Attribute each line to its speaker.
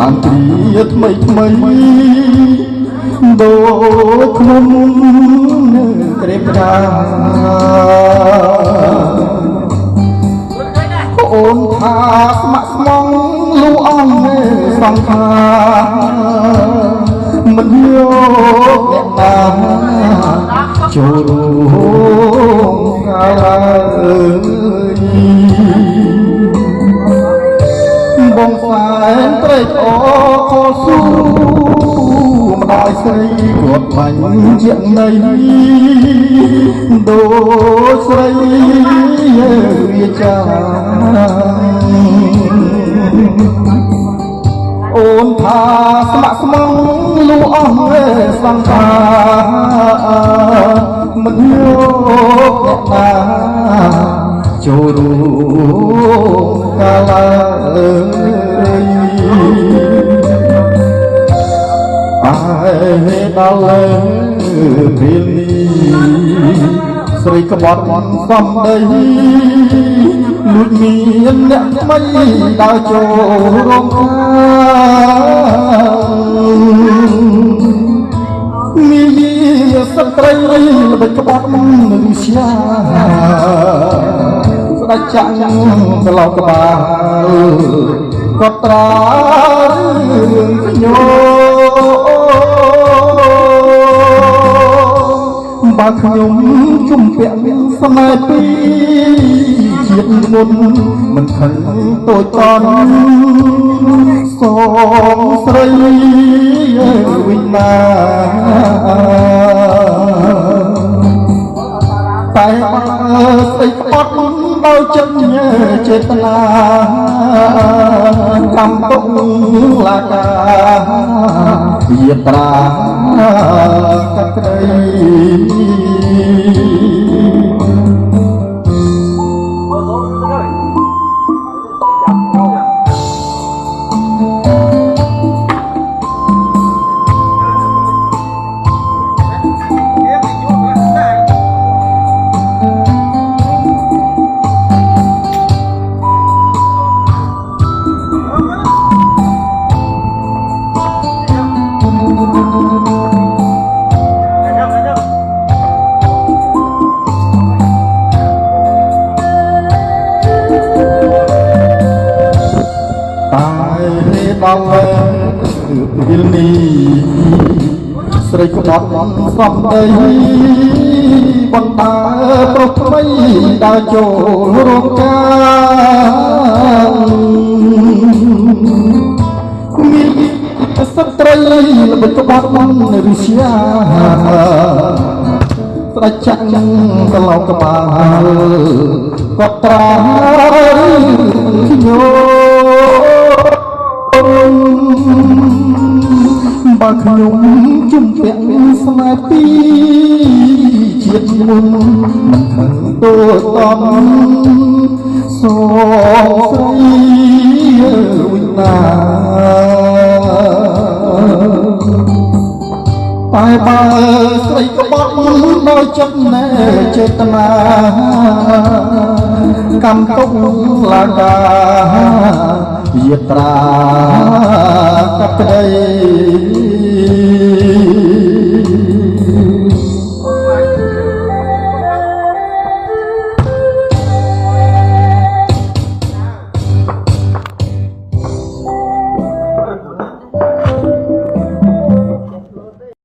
Speaker 1: បានព្រាថ្មីថ្មីដូចខ្ញុំនៅក្រេបដាអូនថាស្ម័គ្រស្មងលូអងសង្ខាមិនយកអ្នកណាចូលរួមកាលបងស្វែងត្រេកអរខលស៊ូម្ដាយស្រីគាត់បាញ់ជានៃដូចស្រីវាចាអូនថាស្ម័គ្រស្មងលូអស់សង្ខាមិនយកអ្នកណាចូលរួមកាលដល់ពេលនេះស្រីក្បត់សំដីលួចមានអ្នកថ្មីដើរចូលរោងការមានស្ត្រីល្បិចក្បត់នឹងស្យាស្ដេចចាក់ក្លោកក្បាលគាត់ត្រារឿងខ្ញុំបើខ្ញុំជំពាក់ស្នេហ៍ពីជាតិមុនមិនខឹងតូចតន់សងស្រីវិញណាតែស្អីក្បត់ដោយចិត្តចេតនាកម្មទុកលាកាយាត្រាកក្ដីពេលនេះស្រីក្បត់សំដីបណ្ដាប្រុសថ្មីដើរចូលរោងការមានស្ត្រីល្បិចក្បត់រិស្យាស្ដេចចាក់ក្លោកក្បាលគាត់ត្រាខ្ញុំបើខ្ញុំជំពាក់ស្នេហ៍ពីជាតិមុនមិនខឹងតូចតន់សងស្រីវិញណាតែបើស្រីក្បត់ដោយចិត្តណែចេតនាកម្មទុកលាកាយាត្រាកក្ដី